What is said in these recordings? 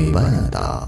Cafe Barata.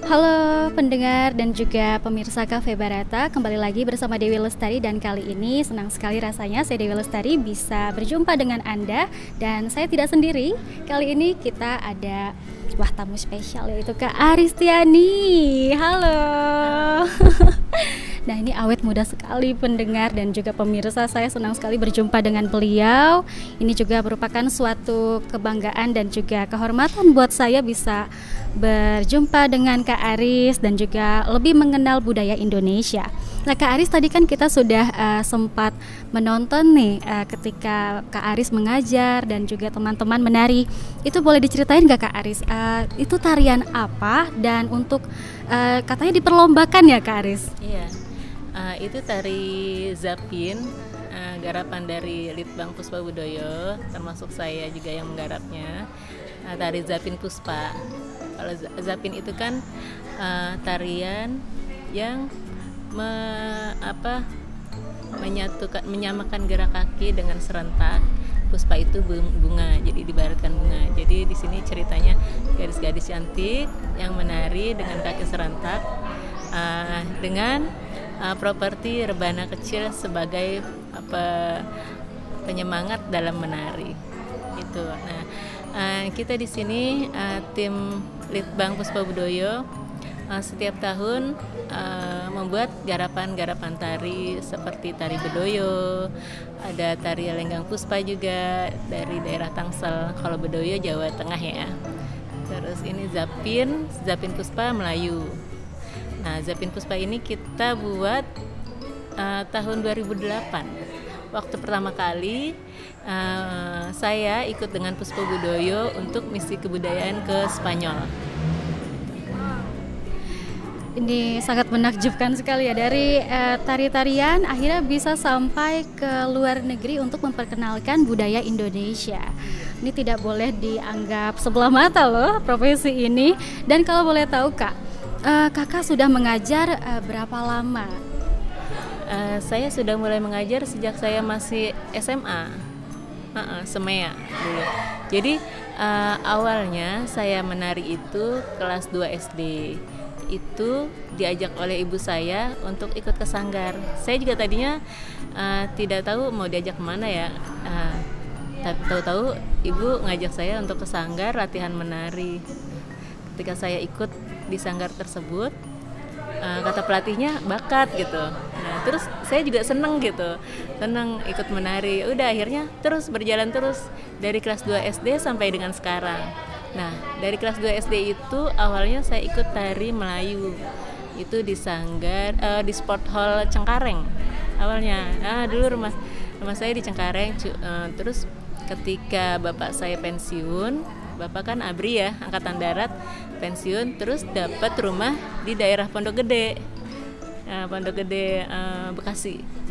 Halo pendengar dan juga pemirsa Cafe Barata, kembali lagi bersama Dewi Lestari, dan kali ini senang sekali rasanya saya Dewi Lestari bisa berjumpa dengan Anda, dan saya tidak sendiri. Kali ini kita ada tamu spesial, yaitu Kak Aristiani. Halo. Nah, ini awet muda sekali pendengar dan juga pemirsa, saya senang sekali berjumpa dengan beliau. Ini juga merupakan suatu kebanggaan dan juga kehormatan buat saya bisa berjumpa dengan Kak Aris dan juga lebih mengenal budaya Indonesia. Nah, Kak Aris, tadi kan kita sudah sempat menonton nih ketika Kak Aris mengajar dan juga teman-teman menari. Itu boleh diceritain nggak Kak Aris? Itu tarian apa dan untuk katanya diperlombakan ya Kak Aris? Iya, itu tari Zapin, garapan dari Litbang Puspa Budoyo, termasuk saya juga yang menggarapnya. Tari Zapin Puspa. Kalau Zapin itu kan tarian yang menyamakan gerak kaki dengan serentak. Puspa itu bunga, jadi dibaratkan bunga. Jadi di sini ceritanya gadis-gadis cantik yang menari dengan kaki serentak dengan properti rebana kecil sebagai penyemangat dalam menari. Itu. Nah, kita di sini tim Litbang Puspa Budoyo setiap tahun membuat garapan-garapan tari seperti tari Bedoyo, ada tari Lenggang Puspa juga dari daerah Tangsel, kalau Bedoyo Jawa Tengah ya. Terus ini Zapin Puspa Melayu. Nah, Zapin Puspa ini kita buat tahun 2008. Waktu pertama kali saya ikut dengan Puspa Budoyo untuk misi kebudayaan ke Spanyol. Ini sangat menakjubkan sekali ya, dari tari-tarian akhirnya bisa sampai ke luar negeri untuk memperkenalkan budaya Indonesia. Ini tidak boleh dianggap sebelah mata loh profesi ini. Dan kalau boleh tahu Kak, Kakak sudah mengajar berapa lama? Saya sudah mulai mengajar sejak saya masih SMA, SEMEA dulu. Jadi awalnya saya menari itu kelas 2 SD. Itu diajak oleh ibu saya untuk ikut ke sanggar. Saya juga tadinya tidak tahu mau diajak kemana ya. Tapi tahu-tahu ibu ngajak saya untuk ke sanggar latihan menari. Ketika saya ikut di sanggar tersebut, kata pelatihnya bakat gitu. Nah, terus saya juga seneng ikut menari. Udah akhirnya terus berjalan terus dari kelas 2 SD sampai dengan sekarang. Nah, dari kelas 2 SD itu awalnya saya ikut tari Melayu. Itu di sanggar, di Sport Hall Cengkareng awalnya. Dulu rumah saya di Cengkareng. Terus ketika bapak saya pensiun, bapak kan ABRI ya, Angkatan Darat, pensiun, terus dapat rumah di daerah Pondok Gede, Bekasi.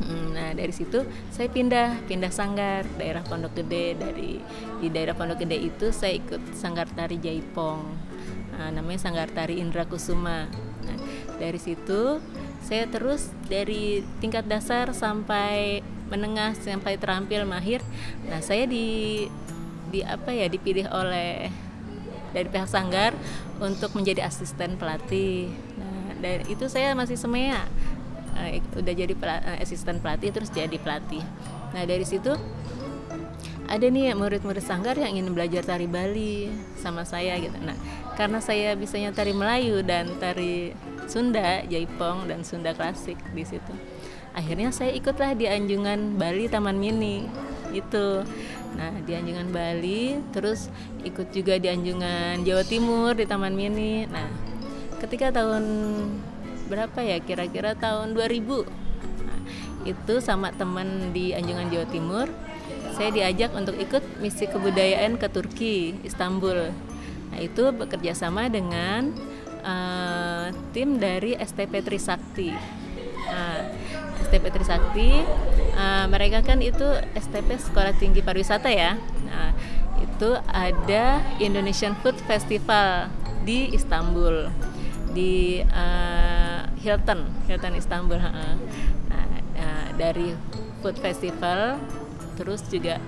Nah, dari situ saya pindah sanggar daerah Pondok Gede. Di daerah Pondok Gede itu saya ikut sanggar tari Jaipong, namanya sanggar tari Indra Kusuma. Nah, dari situ saya terus dari tingkat dasar sampai menengah sampai terampil mahir. Nah, saya dipilih oleh dari pihak sanggar untuk menjadi asisten pelatih. Nah, dari itu saya masih SEMEA. Udah jadi asisten pelatih, terus jadi pelatih. Nah, dari situ ada nih murid-murid sanggar yang ingin belajar tari Bali sama saya gitu. Nah, karena saya bisanya tari Melayu dan tari Sunda, Jaipong dan Sunda klasik di situ. Akhirnya saya ikutlah di Anjungan Bali Taman Mini itu. Nah, di Anjungan Bali, terus ikut juga di Anjungan Jawa Timur di Taman Mini. Nah, ketika tahun berapa ya, kira-kira tahun 2000, nah, itu sama teman di Anjungan Jawa Timur, saya diajak untuk ikut misi kebudayaan ke Turki, Istanbul. Nah, itu bekerja sama dengan tim dari STP Trisakti. STP Trisakti, mereka kan itu STP Sekolah Tinggi Pariwisata ya. Nah, itu ada Indonesian Food Festival di Istanbul, di Hilton Istanbul. Nah, dari Food Festival terus juga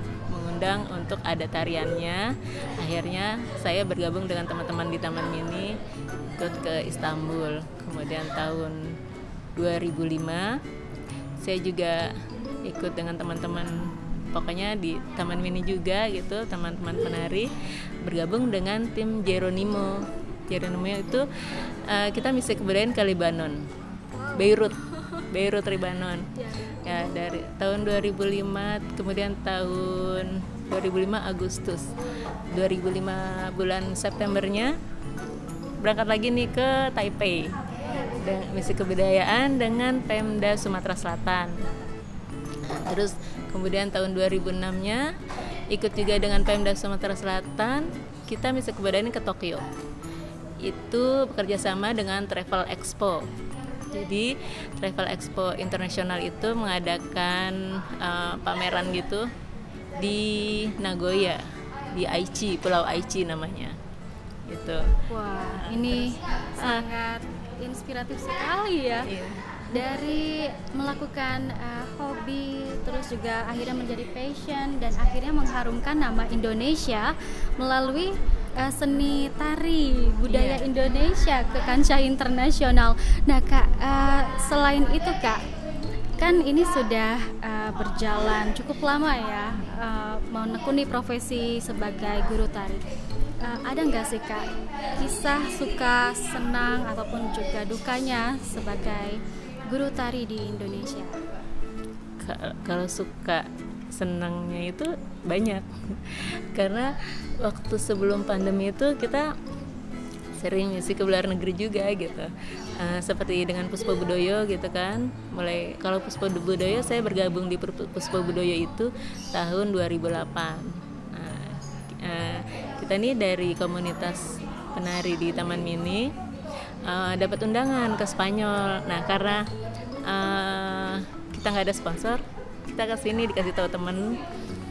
diundang untuk ada tariannya. Akhirnya saya bergabung dengan teman-teman di Taman Mini ikut ke Istanbul. Kemudian tahun 2005 saya juga ikut dengan teman-teman, pokoknya di Taman Mini juga gitu, teman-teman penari, bergabung dengan tim Geronimo. Geronimo itu kita misi kebudayaan ke Lebanon, Beirut, Lebanon. Ya, dari tahun 2005, kemudian tahun 2005 Agustus, 2005 bulan Septembernya berangkat lagi nih ke Taipei, misi kebudayaan dengan Pemda Sumatera Selatan. Terus kemudian tahun 2006-nya ikut juga dengan Pemda Sumatera Selatan, kita misi kebudayaan ke Tokyo. Itu bekerja sama dengan Travel Expo. Jadi Travel Expo Internasional itu mengadakan pameran gitu di Nagoya, di Aichi, Pulau Aichi namanya. Gitu. Wah, ini sangat inspiratif sekali ya. Iya. Dari melakukan hobi, terus juga akhirnya menjadi passion dan akhirnya mengharumkan nama Indonesia melalui seni tari budaya Indonesia ke kancah internasional. Nah Kak, selain itu Kak, kan ini sudah berjalan cukup lama ya, menekuni profesi sebagai guru tari. Ada nggak sih Kak kisah suka, senang ataupun juga dukanya sebagai guru tari di Indonesia? Kalau suka, senangnya itu banyak karena waktu sebelum pandemi itu kita sering misi ke luar negeri juga gitu, seperti dengan Puspa Budoyo gitu kan. Mulai kalau Puspa Budoyo, saya bergabung di Puspa Budoyo itu tahun 2008. Kita nih dari komunitas penari di Taman Mini dapat undangan ke Spanyol. Nah karena kita nggak ada sponsor, kita kesini dikasih tahu temen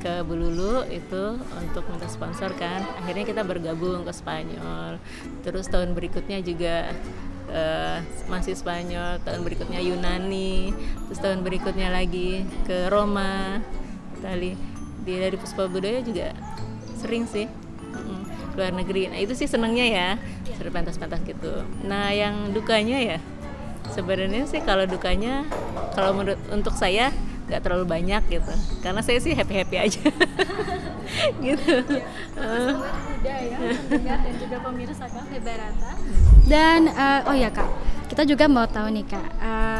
ke Bululu itu untuk minta sponsor kan. Akhirnya kita bergabung ke Spanyol. Terus tahun berikutnya juga masih Spanyol, tahun berikutnya Yunani, terus tahun berikutnya lagi ke Roma, Itali. Dari Puspa Budaya juga sering sih luar negeri. Nah itu sih senangnya ya, seru pentas-pentas gitu. Nah yang dukanya ya sebenarnya sih, kalau dukanya kalau untuk saya nggak terlalu banyak gitu, karena saya sih happy aja gitu. Udah ya mendengar dan juga pemirsa Kak Barata. Dan oh ya Kak, kita juga mau tahu nih Kak,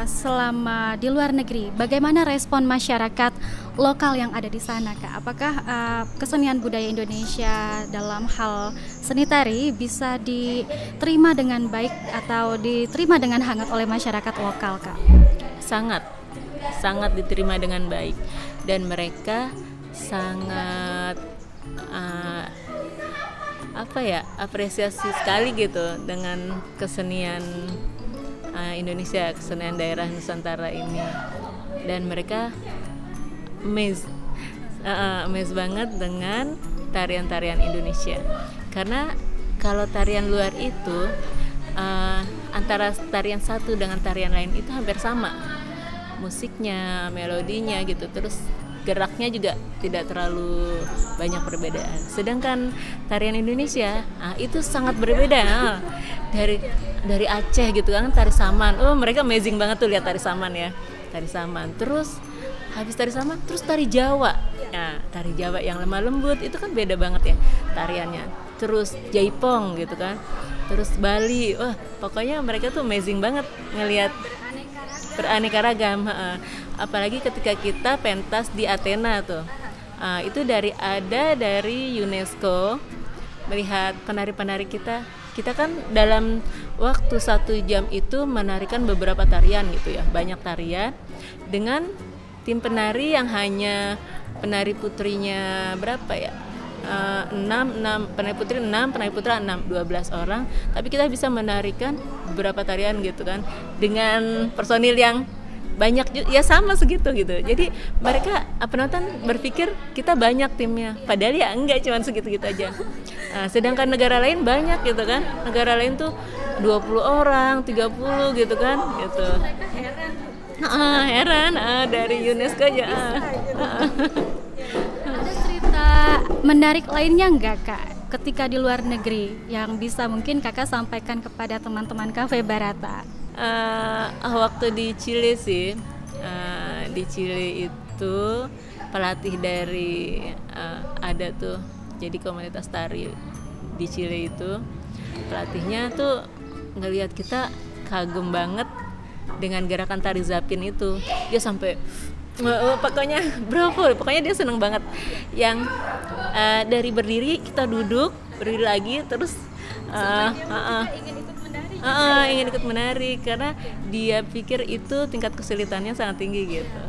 selama di luar negeri bagaimana respon masyarakat lokal yang ada di sana Kak? Apakah kesenian budaya Indonesia dalam hal seni tari bisa diterima dengan baik atau diterima dengan hangat oleh masyarakat lokal Kak? Sangat diterima dengan baik, dan mereka sangat apresiasi sekali gitu dengan kesenian Indonesia, kesenian daerah Nusantara ini. Dan mereka amazed banget dengan tarian-tarian Indonesia, karena kalau tarian luar itu antara tarian satu dengan tarian lain itu hampir sama, musiknya, melodinya gitu, terus geraknya juga tidak terlalu banyak perbedaan. Sedangkan tarian Indonesia itu sangat berbeda. Dari Aceh gitu kan, tari saman. Oh, mereka amazing banget tuh lihat tari saman ya. Tari saman. Terus habis tari saman, terus tari Jawa. Nah, tari Jawa yang lemah lembut itu kan beda banget ya tariannya. Terus Jaipong gitu kan. Terus Bali. Wah, pokoknya mereka tuh amazing banget ngelihat beraneka ragam. Apalagi ketika kita pentas di Athena tuh, itu dari UNESCO melihat penari-penari kita kan dalam waktu 1 jam itu menarikan beberapa tarian gitu ya, banyak tarian dengan tim penari yang hanya penari putrinya berapa ya, 6 penari putri 6, penari putra 6, 12 orang, tapi kita bisa menarikan beberapa tarian gitu kan dengan personil yang banyak ya, sama segitu gitu. Jadi mereka penonton berpikir kita banyak timnya, padahal ya enggak, cuma segitu-gitu aja. Sedangkan negara lain banyak gitu kan, negara lain tuh 20 orang, 30 gitu kan gitu. Heran dari UNESCO aja. Ada cerita menarik lainnya enggak Kak ketika di luar negeri yang bisa mungkin Kakak sampaikan kepada teman-teman Cafe Barata? Waktu di Chile sih, di Chile itu pelatih dari ada tuh, jadi komunitas tari di Chile itu pelatihnya tuh ngelihat kita kagum banget dengan gerakan tari zapin itu. Dia sampai pokoknya pokoknya dia seneng banget yang dari berdiri kita duduk, berdiri lagi terus ingin ikut menari karena dia pikir itu tingkat kesulitannya sangat tinggi gitu.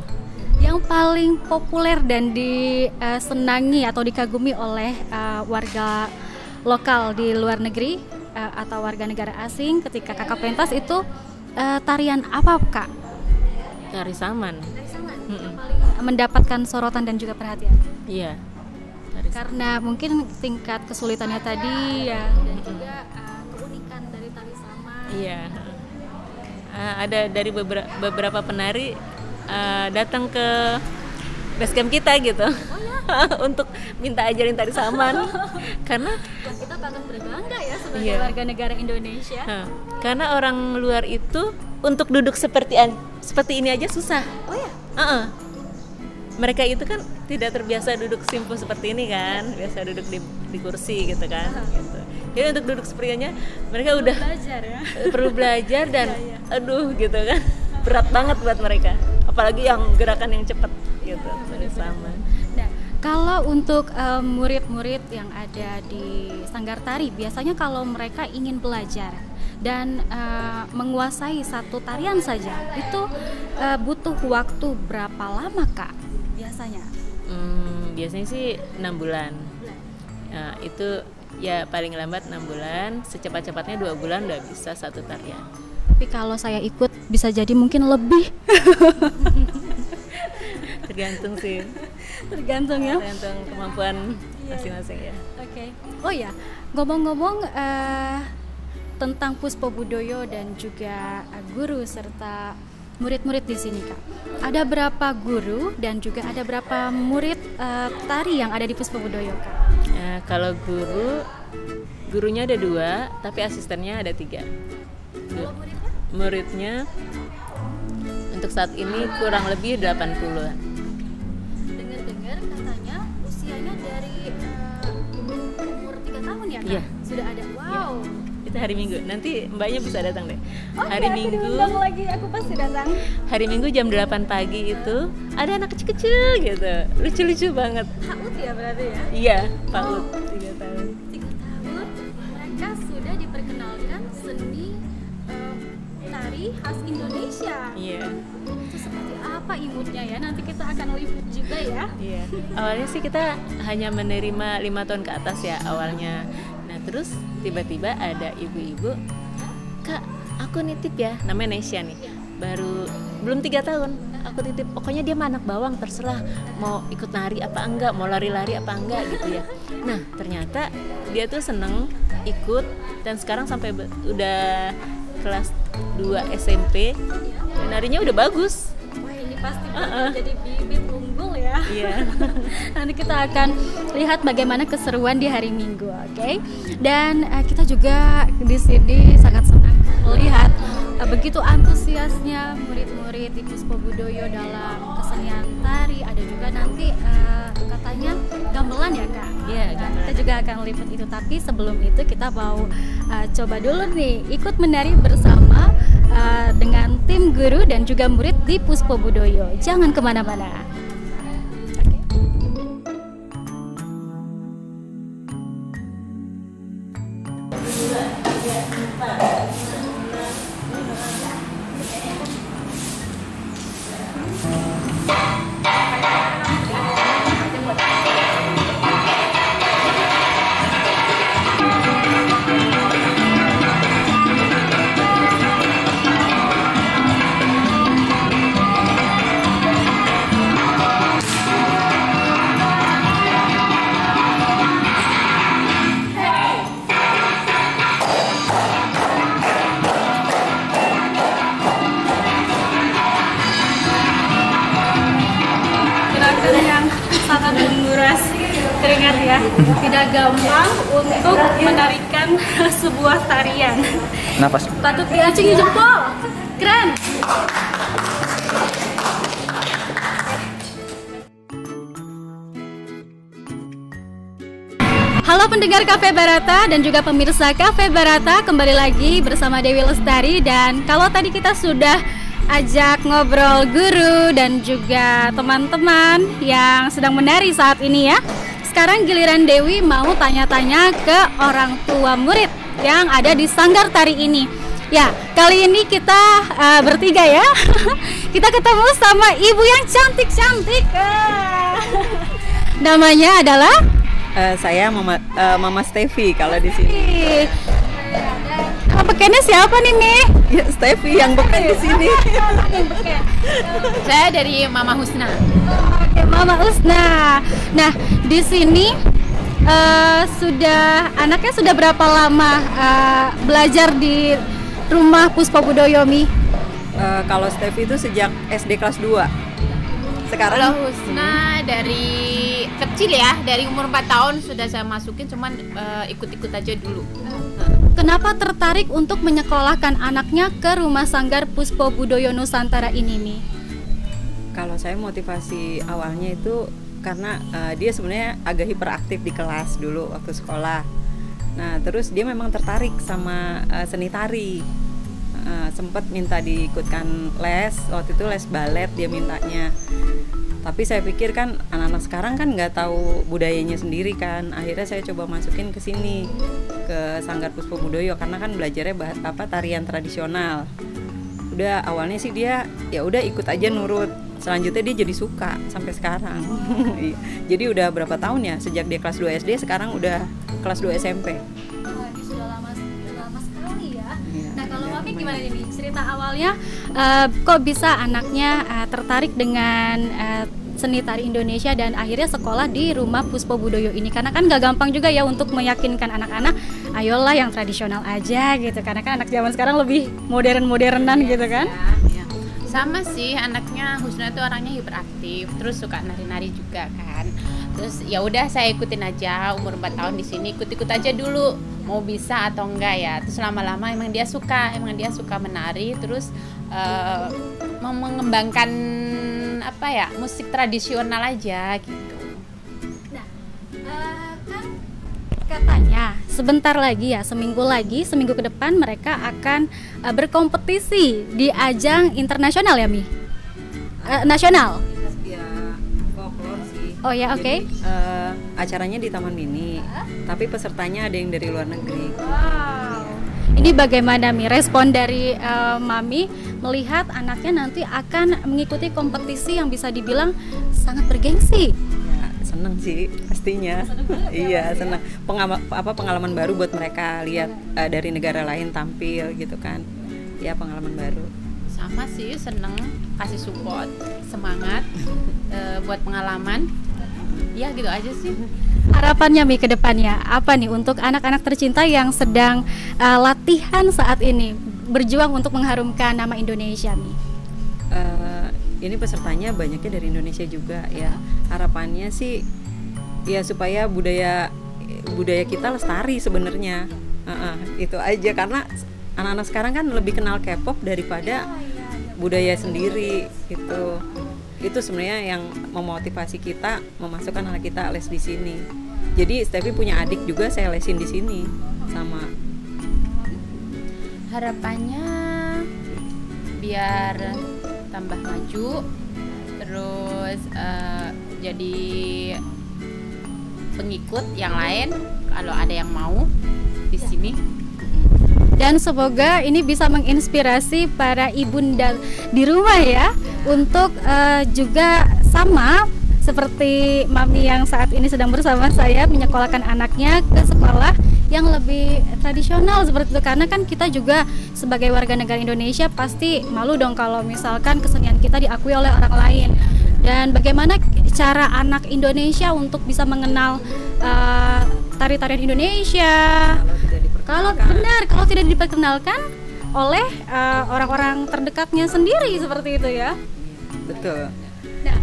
Yang paling populer dan disenangi atau dikagumi oleh warga lokal di luar negeri atau warga negara asing ketika Kakak pentas itu tarian apa Kak? Tari saman. Yang paling mendapatkan sorotan dan juga perhatian. Iya. Karena mungkin tingkat kesulitannya tadi ya dan juga keunikan dari tari saman. Iya. Ada dari beberapa penari datang ke basecamp kita gitu. Oh ya? Untuk minta ajarin tari saman. Karena kita patut berbangga ya sebagai warga negara Indonesia. Karena orang luar itu untuk duduk seperti ini aja susah. Oh ya? Mereka itu kan tidak terbiasa duduk simpul seperti ini kan, biasa duduk di kursi gitu kan. Gitu. Jadi untuk duduk seperti ini mereka udah belajar ya. Perlu belajar dan aduh gitu kan, berat banget buat mereka. Apalagi yang gerakan yang cepat gitu. Sama. Nah, kalau untuk murid-murid yang ada di Sanggar Tari, biasanya kalau mereka ingin belajar dan menguasai satu tarian saja, itu butuh waktu berapa lama Kak? Biasanya? Biasanya sih 6 bulan. Itu ya paling lambat 6 bulan, secepat-cepatnya 2 bulan udah bisa satu tarian. Tapi kalau saya ikut bisa jadi mungkin lebih. Tergantung sih. Tergantung ya. Tergantung kemampuan masing-masing ya. Oke. Oh ya, ngomong-ngomong tentang Puspobudoyo dan juga guru serta murid-murid di sini Kak. Ada berapa guru dan juga ada berapa murid tari yang ada di Puspobudoyo Kak? Kalau gurunya ada 2, tapi asistennya ada 3. Kalau muridnya untuk saat ini kurang lebih 80-an. Dengar-dengar katanya usianya dari umur 3 tahun ya Kak? Iya. Sudah ada. Wow. Ya. Itu hari Minggu. Nanti Mbaknya bisa datang deh. Hari Minggu. Lagi aku pasti datang. Hari Minggu jam 8 pagi itu ada anak kecil-kecil gitu. Lucu-lucu banget. PAUD ya berarti ya? Iya, PAUD 3 tahun. 3 tahun mereka sudah diperkenalkan seni tari khas Indonesia. Iya. Itu seperti apa imutnya ya? Nanti kita akan liput juga ya. Iya. Awalnya sih kita hanya menerima 5 tahun ke atas ya awalnya. Nah terus tiba-tiba ada ibu-ibu, Kak aku nitip ya, namanya Nesya nih, belum 3 tahun, aku titip, pokoknya dia mah anak bawang, terserah mau ikut nari apa enggak, mau lari-lari apa enggak gitu ya. Nah ternyata dia tuh seneng ikut dan sekarang sampai udah kelas 2 SMP dan narinya udah bagus. Wah ini pasti jadi bibit unggul ya. Iya. Nanti kita akan lihat bagaimana keseruan di hari Minggu, oke? Dan kita juga di sini sangat senang melihat begitu antusiasnya murid-murid di Puspobudoyo dalam kesenian tari. Ada juga nanti katanya gamelan ya Kak? Iya, gamelan. Kita juga akan liput itu, tapi sebelum itu kita mau coba dulu nih ikut menari bersama dengan tim guru dan juga murid di Puspobudoyo. Jangan kemana-mana. Tidak gampang untuk menarikan sebuah tarian. Nafas. Patut diacungi jempol. Keren. Halo pendengar Cafe Barata dan juga pemirsa Cafe Barata, kembali lagi bersama Dewi Lestari. Dan kalau tadi kita sudah ajak ngobrol guru dan juga teman-teman yang sedang menari saat ini ya, sekarang giliran Dewi mau tanya-tanya ke orang tua murid yang ada di sanggar tari ini. Ya, kali ini kita bertiga ya. Kita ketemu sama ibu yang cantik-cantik. Namanya adalah saya Mama Stevi kalau di sini. Nama bekennya siapa nih, Mi? Ya, Stevi yang beken di sini. Saya dari Mama Husna. Oke, Mama Husna. Nah, di sini anaknya sudah berapa lama belajar di rumah Puspa Budoyo, Mi? Kalau Stevi itu sejak SD kelas 2. Sekarang Kalau Husna dari kecil ya, dari umur 4 tahun sudah saya masukin, cuman ikut-ikut aja dulu. Kenapa tertarik untuk menyekolahkan anaknya ke rumah sanggar Puspa Budoyo Nusantara ini, Mi? kalau saya motivasi awalnya itu karena dia sebenarnya agak hiperaktif di kelas dulu waktu sekolah. Nah terus dia memang tertarik sama seni tari. Sempat minta diikutkan les, waktu itu les balet dia mintanya. Tapi saya pikir kan anak-anak sekarang kan nggak tahu budayanya sendiri kan. Akhirnya saya coba masukin ke sini, ke Sanggar Puspa Budoyo, karena kan belajarnya tarian tradisional. Udah awalnya sih dia ya udah ikut aja nurut. Selanjutnya dia jadi suka sampai sekarang. Jadi udah berapa tahun ya, sejak dia kelas 2 SD sekarang udah kelas 2 SMP. Ini sudah lama sekali ya. Iya, Nah kalau ya, Mami lumayan. gimana nih cerita awalnya, kok bisa anaknya tertarik dengan seni tari Indonesia dan akhirnya sekolah di rumah Puspa Budoyo ini? Karena kan gak gampang juga ya untuk meyakinkan anak-anak, ayolah yang tradisional aja gitu, karena kan anak zaman sekarang lebih modern-modernan gitu kan. Sama sih, anaknya Husna tuh orangnya hiperaktif, terus suka nari-nari juga kan. Terus ya udah saya ikutin aja, umur 4 tahun di sini ikut-ikut aja dulu, mau bisa atau enggak ya. Terus lama-lama emang dia suka menari, terus mau mengembangkan apa ya, musik tradisional aja gitu. Nah, kan katanya sebentar lagi ya, seminggu ke depan mereka akan berkompetisi di ajang internasional ya, Mi? Nasional? Ya folklore sih. Oh ya, oke. Jadi, acaranya di Taman Mini, tapi pesertanya ada yang dari luar negeri. Wow. Ini bagaimana, Mi, respon dari Mami melihat anaknya nanti akan mengikuti kompetisi yang bisa dibilang sangat bergengsi? Ya, seneng sih pastinya. Iya, seneng. Pengalaman baru buat mereka lihat dari negara lain tampil gitu kan. Ya, pengalaman baru. Sama sih, seneng, kasih support, semangat buat pengalaman. Ya gitu aja sih. Harapannya, Mi, ke depannya apa nih untuk anak-anak tercinta yang sedang latihan saat ini, berjuang untuk mengharumkan nama Indonesia, Mi? Ini pesertanya banyaknya dari Indonesia juga ya. Harapannya sih ya supaya budaya kita lestari sebenarnya. Itu aja, karena anak-anak sekarang kan lebih kenal K-pop daripada budaya sendiri gitu. Itu sebenarnya yang memotivasi kita memasukkan anak kita les di sini. Jadi Stevi punya adik juga, saya lesin di sini sama. Harapannya biar tambah maju, terus jadi pengikut yang lain kalau ada yang mau di sini. Dan semoga ini bisa menginspirasi para ibunda di rumah ya, untuk juga sama seperti Mami yang saat ini sedang bersama saya menyekolahkan anaknya ke sekolah yang lebih tradisional seperti itu. Karena kan kita juga sebagai warga negara Indonesia pasti malu dong kalau misalkan kesenian kita diakui oleh orang lain. Dan bagaimana cara anak Indonesia untuk bisa mengenal tari-tarian Indonesia kalau tidak diperkenalkan oleh orang-orang terdekatnya sendiri seperti itu ya. Betul. Nah,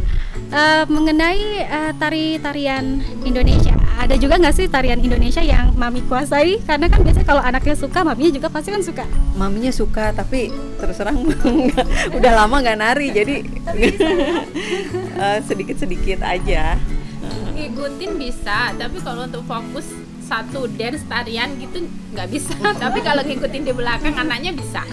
mengenai tari-tarian Indonesia, Ada juga nggak sih tarian Indonesia yang Mami kuasai? Karena kan biasanya kalau anaknya suka, maminya juga pasti kan suka. Maminya suka, tapi terus terang udah lama nggak nari, jadi sedikit-sedikit aja. Ngikutin bisa, tapi kalau untuk fokus satu dance tarian gitu nggak bisa. Tapi kalau ngikutin di belakang anaknya bisa.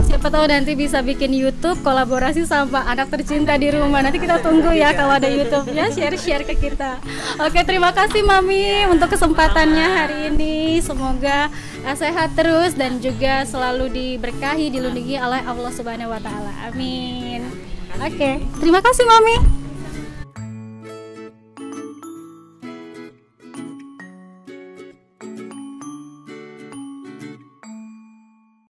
Siapa tahu nanti bisa bikin YouTube kolaborasi sama anak tercinta di rumah. Nanti kita tunggu ya kalau ada YouTube-nya, share-share ke kita. Oke, terima kasih Mami untuk kesempatannya hari ini. Semoga sehat terus dan juga selalu diberkahi, dilindungi oleh Allah Subhanahu wa taala. Amin. Oke, terima kasih Mami.